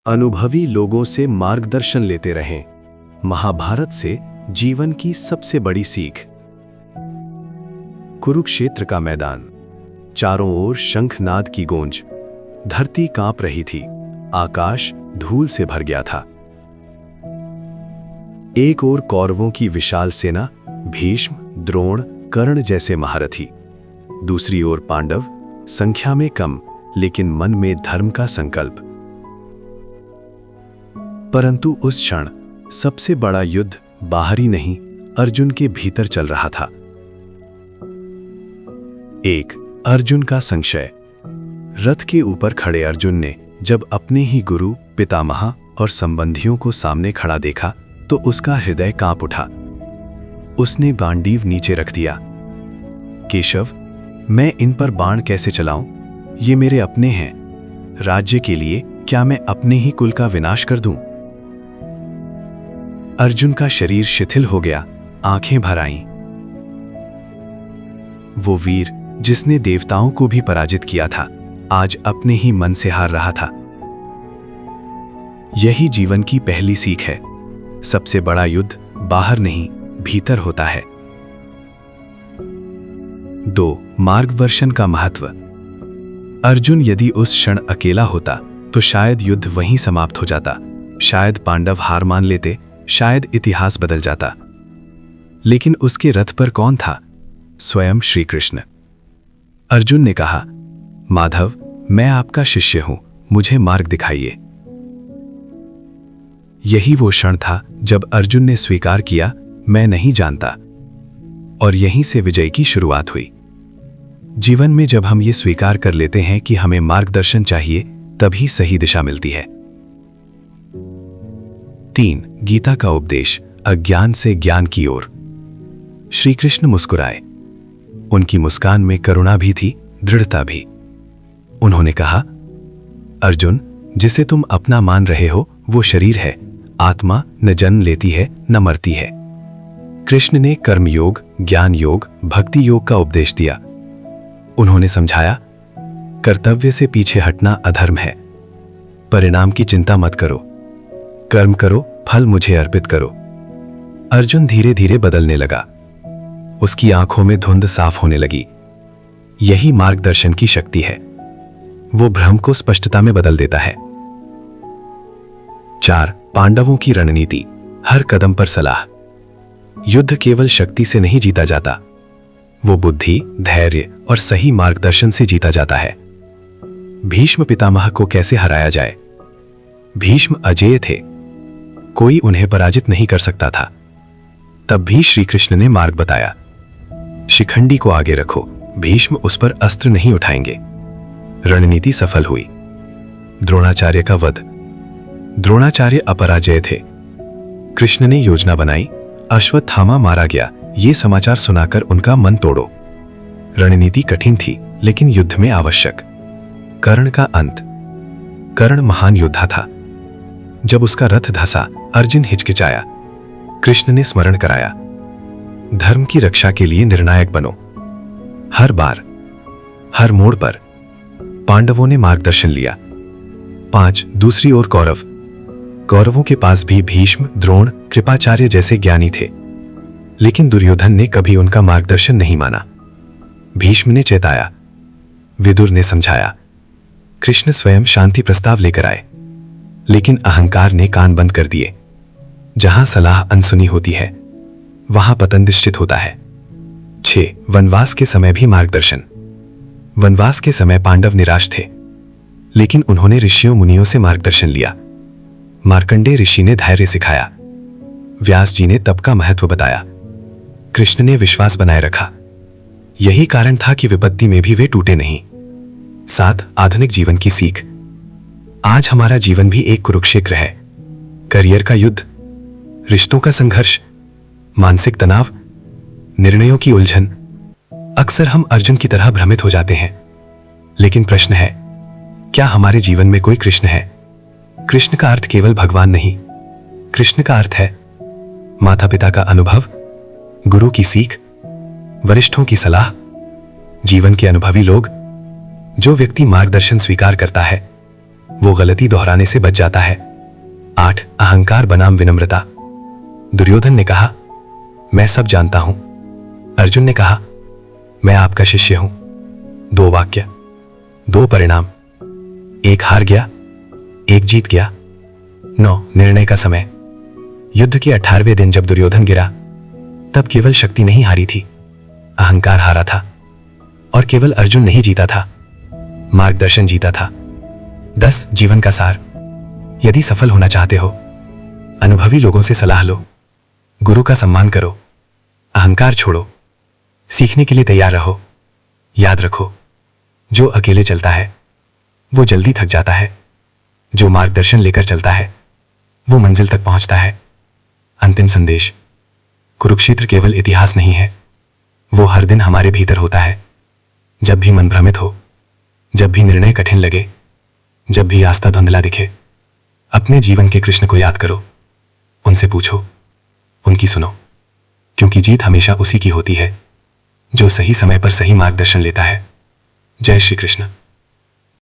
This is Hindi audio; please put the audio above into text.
अनुभवी लोगों से मार्गदर्शन लेते रहें। महाभारत से जीवन की सबसे बड़ी सीख। कुरुक्षेत्र का मैदान, चारों ओर शंखनाद की गूंज, धरती कांप रही थी, आकाश धूल से भर गया था। एक ओर कौरवों की विशाल सेना, भीष्म, द्रोण, कर्ण जैसे महारथी, दूसरी ओर पांडव, संख्या में कम लेकिन मन में धर्म का संकल्प। परंतु उस क्षण सबसे बड़ा युद्ध बाहरी नहीं, अर्जुन के भीतर चल रहा था। एक, अर्जुन का संशय। रथ के ऊपर खड़े अर्जुन ने जब अपने ही गुरु, पितामह और संबंधियों को सामने खड़ा देखा तो उसका हृदय कांप उठा। उसने गांडीव नीचे रख दिया। केशव, मैं इन पर बाण कैसे चलाऊं? ये मेरे अपने हैं। राज्य के लिए क्या मैं अपने ही कुल का विनाश कर दूं? अर्जुन का शरीर शिथिल हो गया, आंखें भर आईं। वो वीर जिसने देवताओं को भी पराजित किया था, आज अपने ही मन से हार रहा था। यही जीवन की पहली सीख है। सबसे बड़ा युद्ध बाहर नहीं, भीतर होता है। 2, मार्गदर्शन का महत्व। अर्जुन यदि उस क्षण अकेला होता तो शायद युद्ध वहीं समाप्त हो जाता, शायद पांडव हार मान लेते, शायद इतिहास बदल जाता। लेकिन उसके रथ पर कौन था? स्वयं श्री कृष्ण। अर्जुन ने कहा, माधव, मैं आपका शिष्य हूं, मुझे मार्ग दिखाइए। यही वो क्षण था जब अर्जुन ने स्वीकार किया, मैं नहीं जानता। और यहीं से विजय की शुरुआत हुई। जीवन में जब हम ये स्वीकार कर लेते हैं कि हमें मार्गदर्शन चाहिए, तभी सही दिशा मिलती है। 3, गीता का उपदेश, अज्ञान से ज्ञान की ओर। श्री कृष्ण मुस्कुराए। उनकी मुस्कान में करुणा भी थी, दृढ़ता भी। उन्होंने कहा, अर्जुन, जिसे तुम अपना मान रहे हो वो शरीर है। आत्मा न जन्म लेती है न मरती है। कृष्ण ने कर्मयोग, ज्ञान योग, भक्ति योग का उपदेश दिया। उन्होंने समझाया, कर्तव्य से पीछे हटना अधर्म है। परिणाम की चिंता मत करो, कर्म करो, फल मुझे अर्पित करो। अर्जुन धीरे धीरे बदलने लगा। उसकी आंखों में धुंध साफ होने लगी। यही मार्गदर्शन की शक्ति है। वो भ्रम को स्पष्टता में बदल देता है। 4, पांडवों की रणनीति, हर कदम पर सलाह। युद्ध केवल शक्ति से नहीं जीता जाता, वो बुद्धि, धैर्य और सही मार्गदर्शन से जीता जाता है। भीष्म पितामह को कैसे हराया जाए? भीष्म अजेय थे, कोई उन्हें पराजित नहीं कर सकता था। तब भी श्री कृष्ण ने मार्ग बताया। शिखंडी को आगे रखो, भीष्म उस पर अस्त्र नहीं उठाएंगे। रणनीति सफल हुई। द्रोणाचार्य का वध। द्रोणाचार्य अपराजय थे। कृष्ण ने योजना बनाई, अश्वत्थामा मारा गया। ये समाचार सुनाकर उनका मन तोड़ो। रणनीति कठिन थी लेकिन युद्ध में आवश्यक। कर्ण का अंत। कर्ण महान योद्धा था। जब उसका रथ धंसा, अर्जुन हिचकिचाया। कृष्ण ने स्मरण कराया, धर्म की रक्षा के लिए निर्णायक बनो। हर बार, हर मोड़ पर पांडवों ने मार्गदर्शन लिया। 5, दूसरी ओर कौरव। कौरवों के पास भी भीष्म, द्रोण, कृपाचार्य जैसे ज्ञानी थे, लेकिन दुर्योधन ने कभी उनका मार्गदर्शन नहीं माना। भीष्म ने चेताया, विदुर ने समझाया, कृष्ण स्वयं शांति प्रस्ताव लेकर आए, लेकिन अहंकार ने कान बंद कर दिए। जहां सलाह अनसुनी होती है, वहां पतन निश्चित होता है। 6, वनवास के समय भी मार्गदर्शन। वनवास के समय पांडव निराश थे, लेकिन उन्होंने ऋषियों मुनियों से मार्गदर्शन लिया। मार्कंडेय ऋषि ने धैर्य सिखाया, व्यास जी ने तप का महत्व बताया, कृष्ण ने विश्वास बनाए रखा। यही कारण था कि विपत्ति में भी वे टूटे नहीं। 7, आधुनिक जीवन की सीख। आज हमारा जीवन भी एक कुरुक्षेत्र है। करियर का युद्ध, रिश्तों का संघर्ष, मानसिक तनाव, निर्णयों की उलझन। अक्सर हम अर्जुन की तरह भ्रमित हो जाते हैं। लेकिन प्रश्न है, क्या हमारे जीवन में कोई कृष्ण है? कृष्ण का अर्थ केवल भगवान नहीं, कृष्ण का अर्थ है माता पिता का अनुभव, गुरु की सीख, वरिष्ठों की सलाह, जीवन के अनुभवी लोग। जो व्यक्ति मार्गदर्शन स्वीकार करता है वो गलती दोहराने से बच जाता है। 8 अहंकार बनाम विनम्रता। दुर्योधन ने कहा, मैं सब जानता हूं। अर्जुन ने कहा, मैं आपका शिष्य हूं। 2 वाक्य, 2 परिणाम, एक हार गया, एक जीत गया। 9 निर्णय का समय। युद्ध के 18वें दिन जब दुर्योधन गिरा, तब केवल शक्ति नहीं हारी थी, अहंकार हारा था। और केवल अर्जुन नहीं जीता था, मार्गदर्शन जीता था। 10 जीवन का सार। यदि सफल होना चाहते हो, अनुभवी लोगों से सलाह लो, गुरु का सम्मान करो, अहंकार छोड़ो, सीखने के लिए तैयार रहो। याद रखो, जो अकेले चलता है वो जल्दी थक जाता है, जो मार्गदर्शन लेकर चलता है वो मंजिल तक पहुंचता है। अंतिम संदेश, कुरुक्षेत्र केवल इतिहास नहीं है, वो हर दिन हमारे भीतर होता है। जब भी मन भ्रमित हो, जब भी निर्णय कठिन लगे, जब भी रास्ता धुंधला दिखे, अपने जीवन के कृष्ण को याद करो, उनसे पूछो, उनकी सुनो, क्योंकि जीत हमेशा उसी की होती है जो सही समय पर सही मार्गदर्शन लेता है। जय श्री कृष्ण।